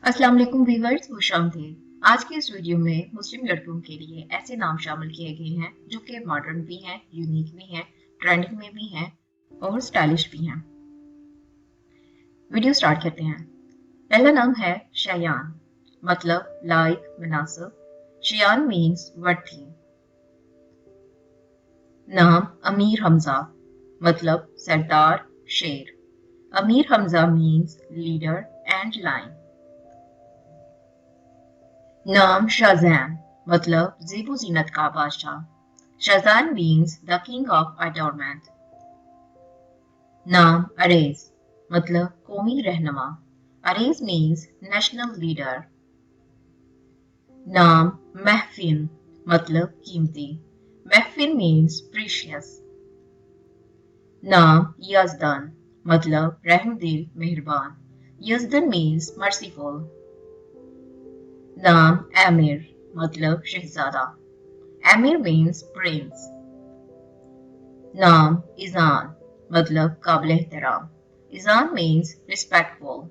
अस्सलाम वालेकुम व्यूअर्स, खुशामदीद। आज के इस वीडियो में मुस्लिम लड़कियों के लिए ऐसे नाम शामिल किए गए हैं जो कि मॉडर्न भी हैं, यूनिक भी हैं, ट्रेंडिंग में भी हैं और स्टाइलिश भी हैं। वीडियो स्टार्ट करते हैं। पहला नाम है शयान, मतलब लाइक, मुनासिब। Shayan means worthy. नाम अमीर हमजा, मतलब सरदार, शेर। Amir Hamza means leader and lion. नाम शाहजहान, मतलब ज़ेबो ज़ीनत का बादशाह। Shahjahan means the king of adornment. नाम अरेज, मतलब कौमी रहनुमा। Arez means national leader. नाम महफिन, मतलब कीमती। Mahfin means precious. नाम यजदान, मतलब रहमदिल, मेहरबान। Yazdan means merciful. नाम आमिर, मतलब शहजादा। Aamir means Prince. नाम इजान, मतलब काबिल एहतराम। इजान मीन्स रिस्पेक्टफुल।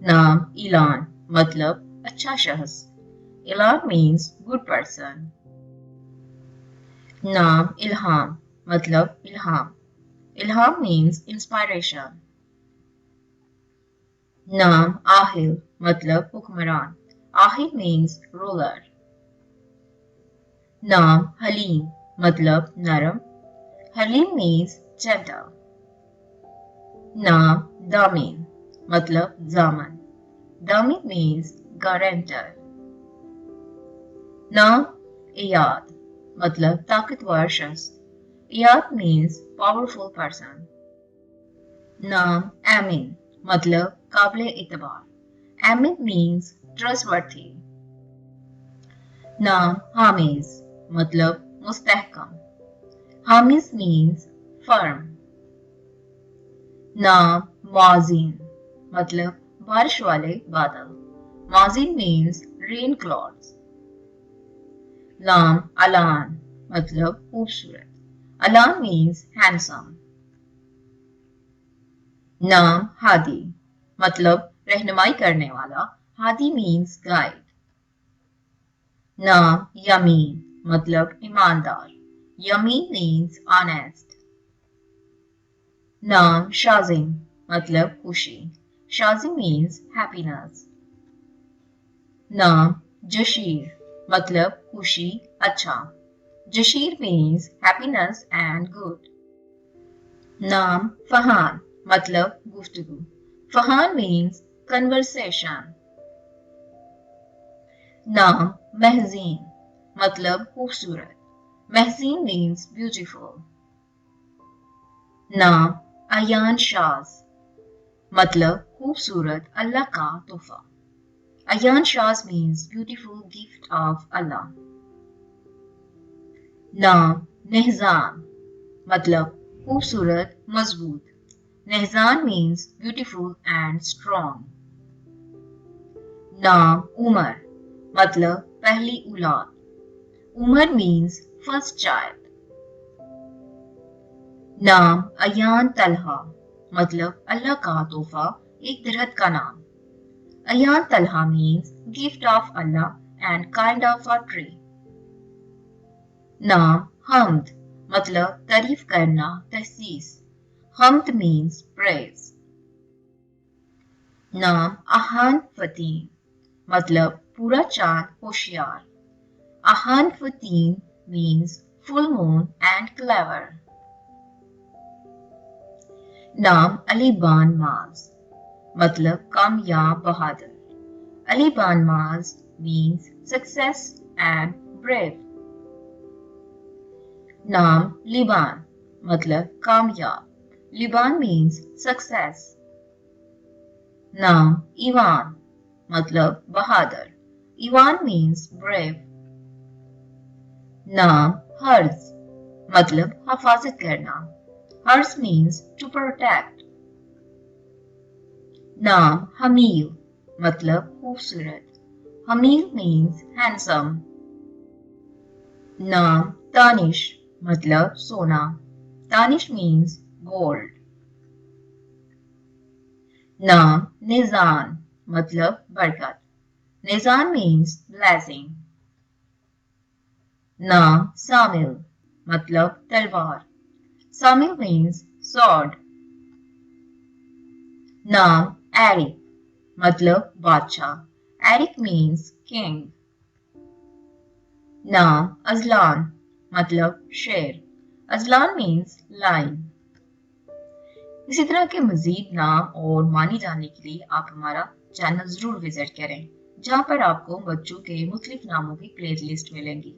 नाम इलान, मतलब अच्छा शख्स। इलान मीन्स गुड पर्सन। नाम इल्हाम, मतलब इल्हाम। इल्हाम मीन्स इंस्पायरेशन। नाम आहिल, मतलब हुक्मरान। Aahil means ruler. नाम हलीम, मतलब नरम। Haleem means gentle. नाम दामिन, मतलब जामन। Damin means guarantor. नाम इयाद, मतलब ताकतवर शख्स। Iyad means powerful person. नाम आमिन, मतलब काबिल एतबार। Aamin means trustworthy. नाम हामिज, मतलब मुस्तहकम। हामिज मीन्स फर्म। नाम माजिन, मतलब बारिश वाले बादल। माजिन मीन्स रेन क्लाउड्स। नाम अलान, मतलब खूबसूरत। अलान मीन्स हैंडसम। नाम हादी, मतलब रहनुमाई करने वाला। Hadi means guide. नाम यमीन, मतलब ईमानदार। Yameen means honest. नाम शाजिम, मतलब खुशी। Shazim means happiness. नाम जशीर, मतलब खुशी, अच्छा। Jasheer means happiness and good. नाम फहान, मतलब गुफ्तगू। Fahan means conversation. नाम महजीन, मतलब खूबसूरत। Mahjeen means beautiful. नाम अयान शाज, मतलब खूबसूरत अल्लाह का तोहफा। Ayaan Shaz means beautiful gift of Allah. नाम नेहजान, मतलब खूबसूरत, मजबूत। Nehzan means beautiful and strong. नाम उमर, मतलब पहली औलाद। Umar means first child. नाम अयान तलहा, मतलब अल्लाह का तोहफा, एक दरख्त का नाम। Ayaan Talha means gift of Allah and kind of a tree. नाम हम्द, मतलब तारीफ करना, तहसीस। हम्द मीन्स प्रेज। नाम आहान फतीन, मतलब पूरा चांद होशियार। Ahan Fateen means full moon and clever. नाम अलीबान माज, मतलब कामयाब बहादुर। अलीबान माज मीन्स सक्सेस एंड ब्रेव। नाम लिबान, मतलब कामयाब। लिबान मीन्स सक्सेस। नाम ईवान, मतलब बहादुर। Ivan means brave. नाम हर्ज, मतलब हिफाजत करना। हर्ज मीन्स टू प्रोटेक्ट। नाम हमील, मतलब खूबसूरत। हमील मीन्स हैंडसम। नाम तानिश, मतलब सोना। Tanish means gold. नाम निजान, मतलब बरकत। निजान मीन्स ब्लेसिंग। नाम सामिल मतलब तलवार। सामिल मीन्स sword। नाम एरिक मतलब बादशाह। Eric means king. नाम अजलान मतलब शेर। Ajlan means lion. इसी तरह के मजीद नाम और मानी जाने के लिए आप हमारा चैनल जरूर विजिट करें, जहां पर आपको बच्चों के मुख्तलिफ नामों की प्लेलिस्ट मिलेंगी।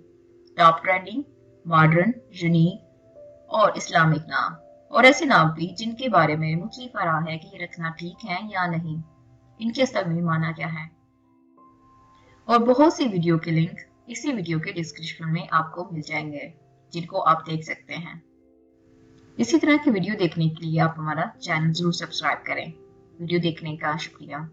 टॉप ट्रेंडिंग, मॉडर्न, यूनिक और इस्लामिक नाम, और ऐसे नाम भी जिनके बारे में मुख्तलिफ आरा है कि ये रखना ठीक है या नहीं, इनके असल में माना क्या है। और बहुत सी वीडियो के लिंक इसी वीडियो के डिस्क्रिप्शन में आपको मिल जाएंगे, जिनको आप देख सकते हैं। इसी तरह की वीडियो देखने के लिए आप हमारा चैनल जरूर सब्सक्राइब करें। वीडियो देखने का शुक्रिया।